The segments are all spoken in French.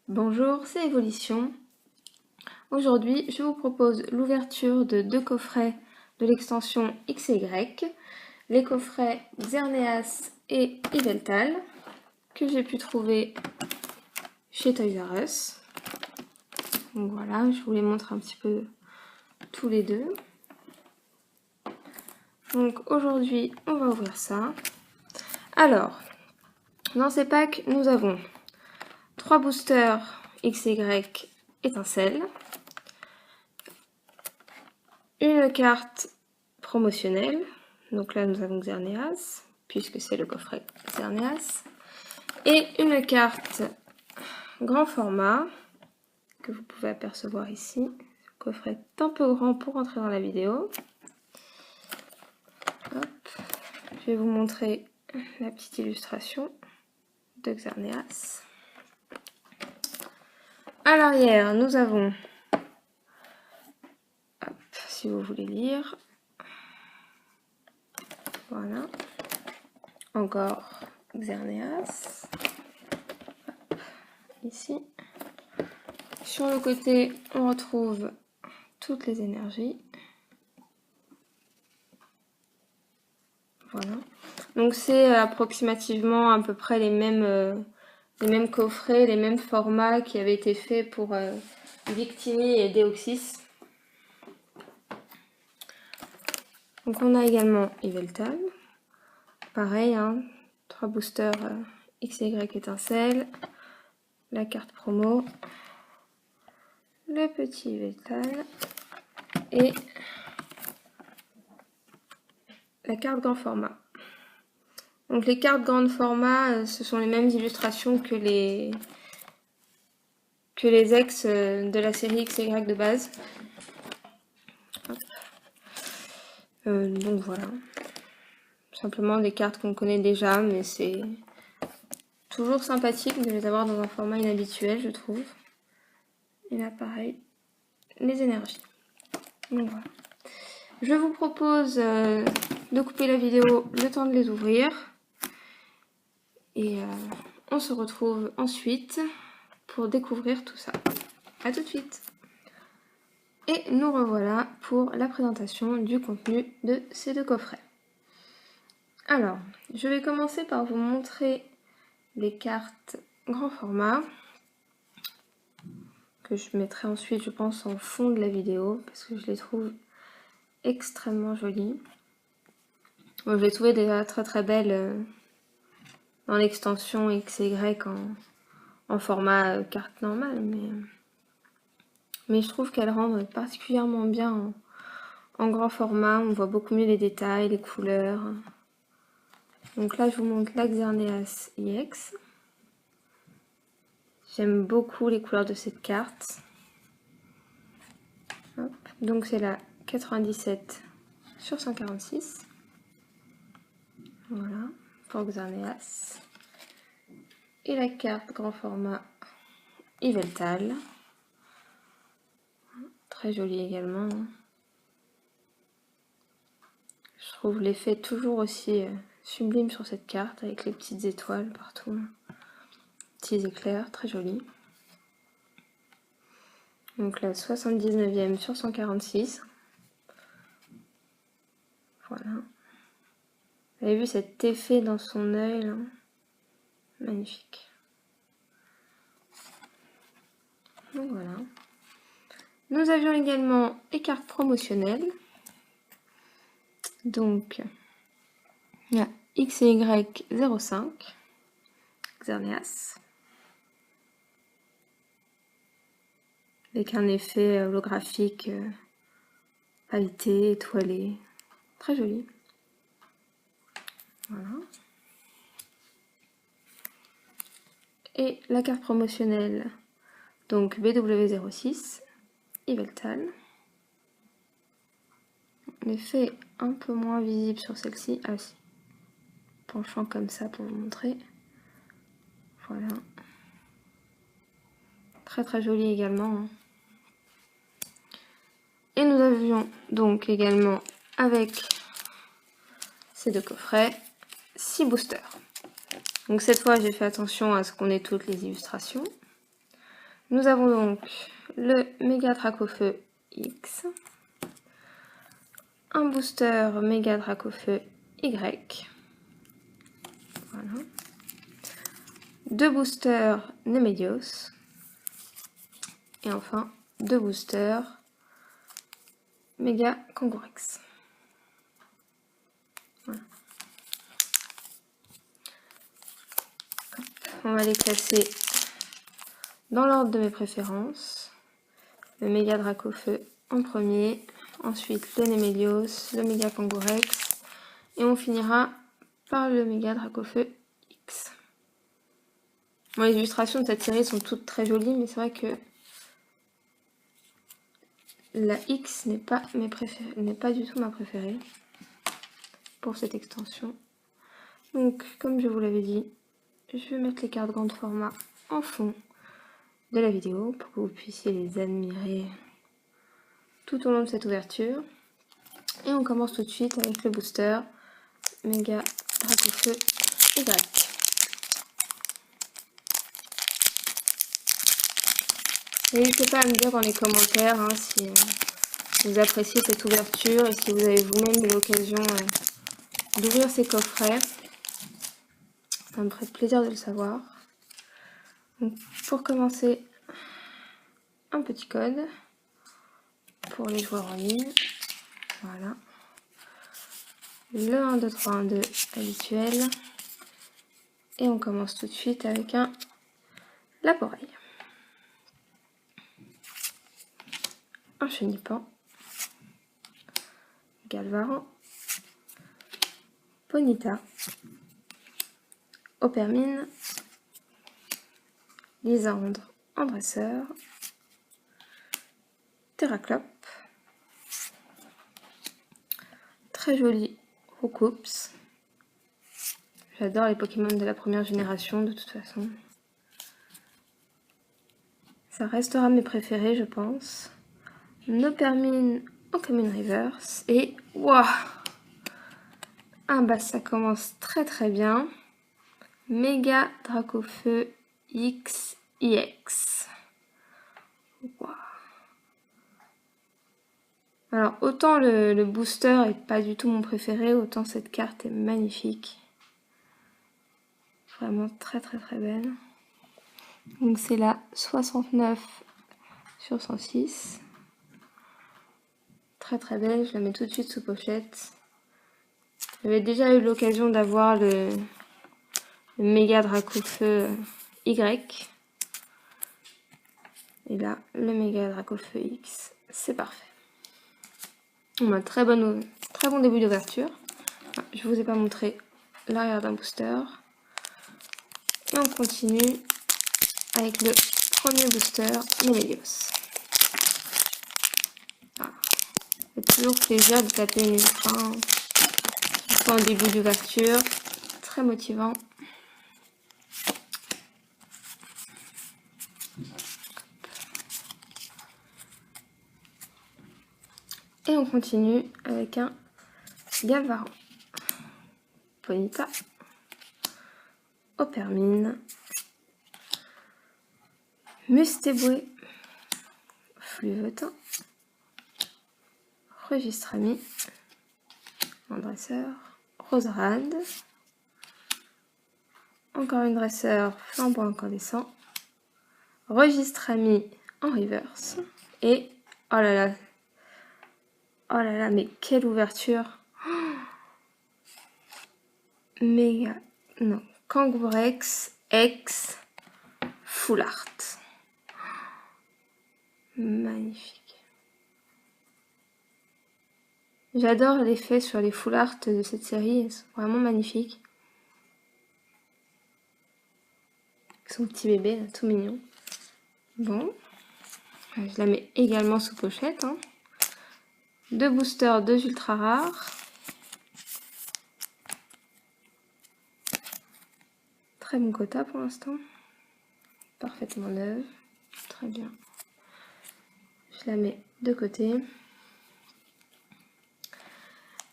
Bonjour, c'est Évolution. Aujourd'hui, je vous propose l'ouverture de deux coffrets de l'extension XY, les coffrets Xerneas et Yveltal, que j'ai pu trouver chez Toys R Us. Donc voilà, je vous les montre un petit peu tous les deux. Donc aujourd'hui, on va ouvrir ça. Alors, dans ces packs, nous avons 3 boosters XY étincelle, une carte promotionnelle, donc là nous avons Xerneas, puisque c'est le coffret Xerneas, et une carte grand format, que vous pouvez apercevoir ici. Le coffret est un peu grand pour entrer dans la vidéo. Hop. Je vais vous montrer la petite illustration de Xerneas. À l'arrière, nous avons, hop, si vous voulez lire, voilà, encore Xerneas, hop, ici. Sur le côté, on retrouve toutes les énergies. Voilà. Donc c'est approximativement à peu près les mêmes coffrets, les mêmes formats qui avaient été faits pour Victini et Deoxys. Donc on a également Yveltal. Pareil, hein, 3 boosters XY étincelle, la carte promo, le petit Yveltal et la carte grand format. Donc les cartes grand format, ce sont les mêmes illustrations que les ex de la série XY de base. Donc voilà. Simplement des cartes qu'on connaît déjà, mais c'est toujours sympathique de les avoir dans un format inhabituel, je trouve. Et là, pareil, les énergies. Donc voilà. Je vous propose de couper la vidéo le temps de les ouvrir. Et on se retrouve ensuite pour découvrir tout ça. A tout de suite. Et nous revoilà pour la présentation du contenu de ces deux coffrets. Alors, je vais commencer par vous montrer les cartes grand format que je mettrai ensuite, je pense, en fond de la vidéo parce que je les trouve extrêmement jolies. Bon, je les trouvais déjà très très belles dans l'extension XY en format carte normale, mais je trouve qu'elles rendent particulièrement bien en grand format. On voit beaucoup mieux les détails, les couleurs. Donc là, je vous montre la Xerneas EX. J'aime beaucoup les couleurs de cette carte. Hop. Donc c'est la 97 sur 146. Voilà, pour Xerneas. Et la carte grand format Yveltal. Très jolie également. Je trouve l'effet toujours aussi sublime sur cette carte, avec les petites étoiles partout. Petits éclairs, très jolis. Donc la 79e sur 146. Voilà. Vous avez vu cet effet dans son œil là? Magnifique. Donc voilà. Nous avions également les cartes promotionnelles. Donc, il y a XY05, Xerneas, avec un effet holographique pailleté, étoilé, très joli. Voilà. Et la carte promotionnelle, donc BW06, Yveltal. L'effet est un peu moins visible sur celle-ci. Ah si. Penchant comme ça pour vous montrer. Voilà. Très très joli également. Et nous avions donc également avec ces deux coffrets 6 boosters. Donc cette fois j'ai fait attention à ce qu'on ait toutes les illustrations. Nous avons donc le méga Dracofeu X, un booster méga Dracofeu Y, voilà. 2 boosters Nemedios, et enfin 2 boosters méga Kangourex. Voilà. On va les classer dans l'ordre de mes préférences. Le méga Dracofeu en premier, ensuite le Nemedios, le méga Kangourex, et on finira par le méga Dracofeu X. Bon, les illustrations de cette série sont toutes très jolies, mais c'est vrai que la X n'est pas du tout ma préférée pour cette extension. Donc, comme je vous l'avais dit, je vais mettre les cartes grand format en fond de la vidéo pour que vous puissiez les admirer tout au long de cette ouverture. Et on commence tout de suite avec le booster méga Dracofeu Y. N'hésitez pas à me dire dans les commentaires hein, si vous appréciez cette ouverture et si vous avez vous-même eu l'occasion d'ouvrir ces coffrets. Ça me ferait plaisir de le savoir. Donc, pour commencer, un petit code pour les joueurs en ligne. Voilà. Le 1, 2, 3, 1, 2 habituel. Et on commence tout de suite avec un Laporeille. Un Chenipan, Galvaran, Ponyta, Opermine, Lysandre en dresseur, Terraclope, très joli Roucoups. J'adore les Pokémon de la première génération de toute façon. Ça restera mes préférés je pense. Opermine en Common Reverse et waouh! Ah bah ça commence très très bien. Méga Dracofeu XIX. Wow. Alors autant le booster est pas du tout mon préféré, autant cette carte est magnifique. Vraiment très très très belle. Donc c'est la 69/106. Très très belle, je la mets tout de suite sous pochette. J'avais déjà eu l'occasion d'avoir le méga Dracofeu Y. Et là, le méga Dracofeu X, c'est parfait. On a un très bon début d'ouverture. Je vous ai pas montré l'arrière d'un booster. Et on continue avec le premier booster Nemedios. Voilà. Ça fait toujours plaisir de taper une ultra en début d'ouverture. Très motivant. Et on continue avec un Galvaran, Ponyta, Opermine, Mustéboué, Fluvetin, Registrami, en dresseur, Roserade, encore une dresseur flamboyant incandescent, Registrami en reverse, et oh là là, mais quelle ouverture! Méga, non, Kangourex X Full Art. Magnifique. J'adore l'effet sur les full art de cette série, elles sont vraiment magnifiques. Son petit bébé, là, tout mignon. Bon, je la mets également sous pochette. Hein. 2 boosters, 2 ultra rares. Très bon quota pour l'instant. Parfaitement neuve. Très bien. Je la mets de côté.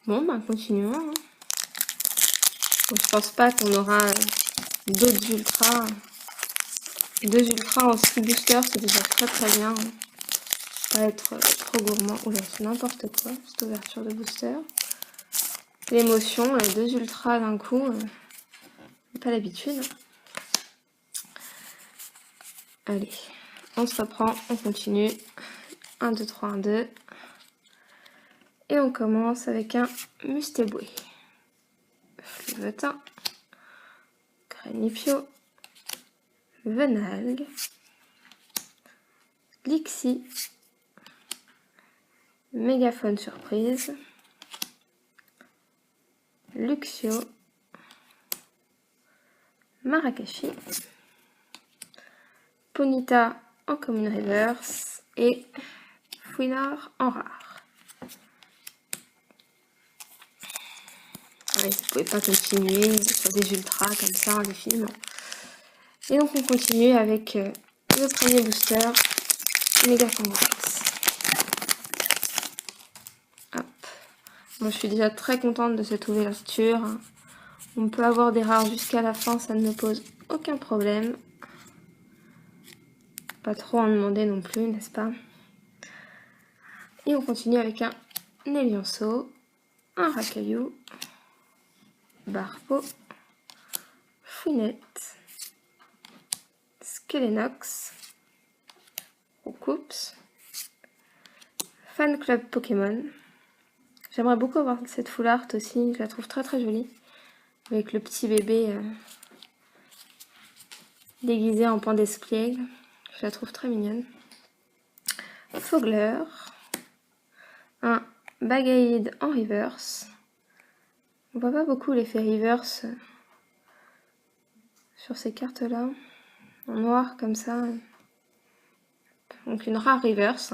Bon, ben continuons. Hein. Donc, je pense pas qu'on aura d'autres ultras 2 ultras en 6 boosters, c'est déjà très bien. Pas être trop gourmand. Oula, c'est n'importe quoi cette ouverture de booster. L'émotion, les 2 ultras d'un coup, pas l'habitude. Allez, on se reprend, on continue. 1, 2, 3, 1, 2. Et on commence avec un Mustéboué. Fleuvetin. Granipio. Venalgue. Lixie. Mégaphone surprise. Luxio. Marakashi. Ponyta en common reverse. Et Fouinard en rare. Ouais, vous pouvez pas continuer sur des ultras comme ça indéfiniment. Et donc on continue avec le premier booster, Mega Congress. Hop. Moi je suis déjà très contente de cette ouverture. On peut avoir des rares jusqu'à la fin, ça ne me pose aucun problème. Pas trop en demander non plus, n'est-ce pas? Et on continue avec un Nélionceau, un Racaillou, Barpo, Fouinette, Skelenox, Roucoups, Fan Club Pokémon. J'aimerais beaucoup avoir cette full art aussi, je la trouve très jolie. Avec le petit bébé déguisé en point d'espiègle. Je la trouve très mignonne. Fogler. Un Bagaïd en reverse. On voit pas beaucoup l'effet reverse sur ces cartes-là. En noir comme ça. Donc une rare reverse.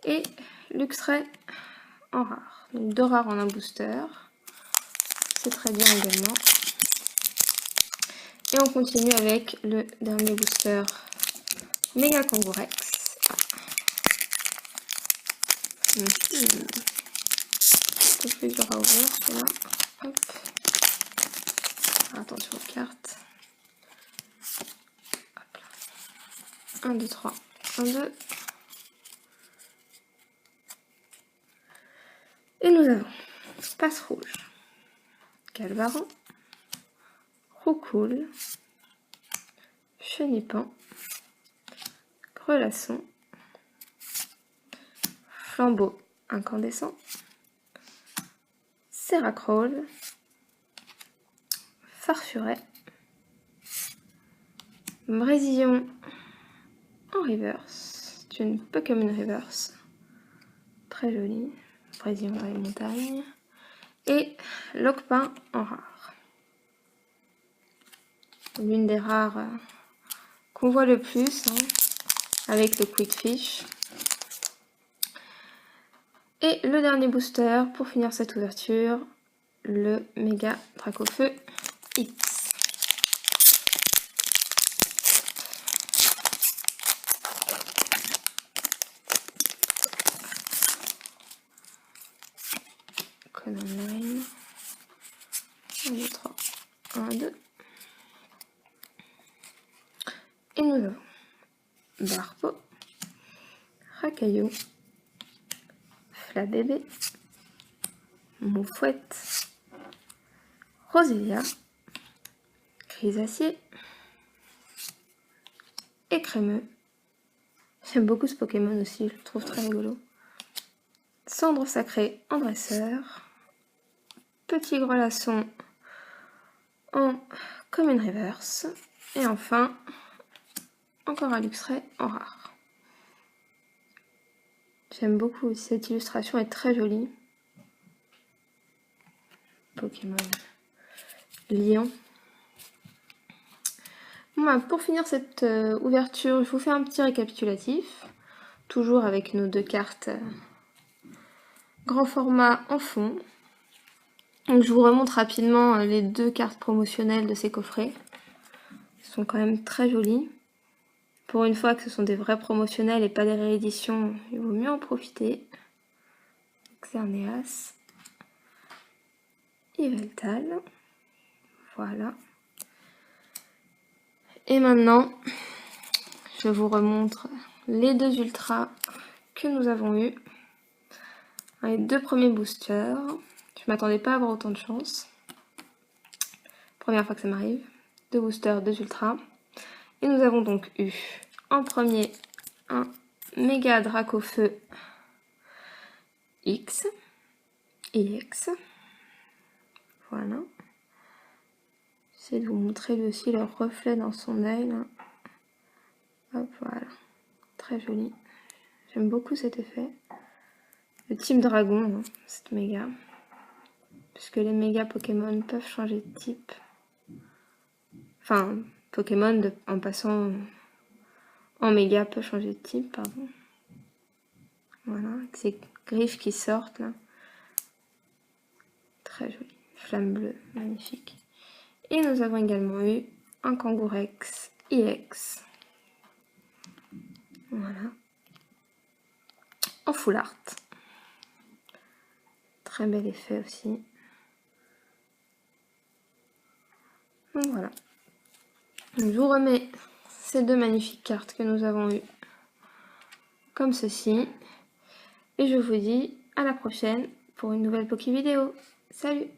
Et Luxray en rare. Donc 2 rares en un booster. C'est très bien également. Et on continue avec le dernier booster Mega Kangourex. Un peu plus dur à ouvrir celui-là. Hop. Attention aux cartes. 1, 2, 3. 1, 2. Et nous avons Passe Rouge, Calvaran, Roucoule, Chenipan, Grelasson, Flambeau incandescent, Serracrole, Farfuret, Brésillon en reverse. C'est une Pokémon reverse. Très jolie. Brésillon dans les montagnes. Et Locpin en rare. L'une des rares qu'on voit le plus, avec le Quick Fish. Et le dernier booster pour finir cette ouverture, le Méga Dracofeu X. Conan Line. 1, 2, 3. 1, 2. Et nous avons Barpo, Racaillou, Flabébé, Moufouette, Rosélia, Grisacier et Crémeux. J'aime beaucoup ce Pokémon aussi, je le trouve très rigolo. Cendre sacrée en dresseur, Petit Grelasson en Common Reverse, et enfin encore un Luxray en rare. J'aime beaucoup aussi, cette illustration est très jolie. Pokémon Lion. Bon, pour finir cette ouverture, je vous fais un petit récapitulatif. Toujours avec nos 2 cartes grand format en fond. Donc je vous remonte rapidement les 2 cartes promotionnelles de ces coffrets. Elles sont quand même très jolies. Pour une fois que ce sont des vrais promotionnels et pas des rééditions, il vaut mieux en profiter. Xerneas. Yveltal. Voilà. Et maintenant, je vous remontre les 2 ultras que nous avons eu. Les 2 premiers boosters. Je m'attendais pas à avoir autant de chance. Première fois que ça m'arrive. 2 boosters, 2 ultras. Et nous avons donc eu en premier un méga Dracofeu X. IX. Voilà. J'essaie de vous montrer lui aussi le reflet dans son œil. Là. Hop, voilà. Très joli. J'aime beaucoup cet effet. Le type dragon, hein, cette méga. Puisque les méga Pokémon peuvent changer de type. Enfin, Pokémon en passant en méga peut changer de type, pardon. Voilà, avec ces griffes qui sortent là. Très joli. Flamme bleue, magnifique. Et nous avons également eu un Kangourex IX. Voilà. En full art. Très bel effet aussi. Donc voilà. Je vous remets ces 2 magnifiques cartes que nous avons eues. Comme ceci. Et je vous dis à la prochaine pour une nouvelle Poké vidéo. Salut!